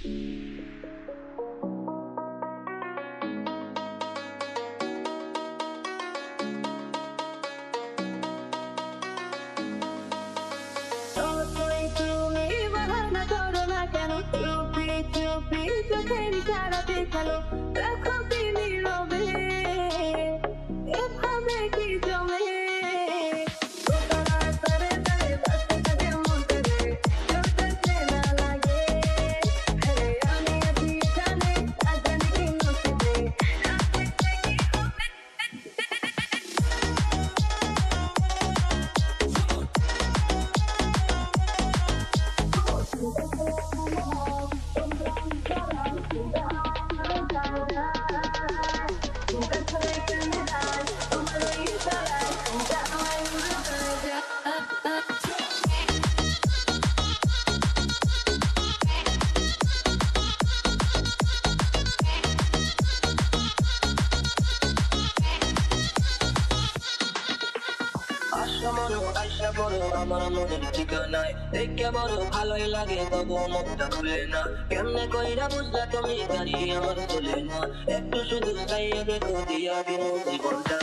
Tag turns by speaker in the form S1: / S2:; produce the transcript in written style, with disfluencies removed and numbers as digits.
S1: যতই তুমি বাহানা করো না কেন, চুপি চুপি চোখের ইশারাতে খেলো, দেখো কি নীরবে এভাবে কি জমে। দোতানার তারে তারে বাজতে থাকে মনটা রে, কেউ দেখলে না লাগে। আরে আমি আছি এখানে, আর জানি কি নসিবে, না দেখলে কি হবে।
S2: আশা বড় আমার মনের ঠিকানায়, দেখে বড় ভালোই লাগে তবু মনটা খুলে না। কেমনে কইরা বুঝলা তুমি গাড়ি আমার চলে না, একটু শুধু চাইয়া দেখো দিয়া দিন জীবনটা।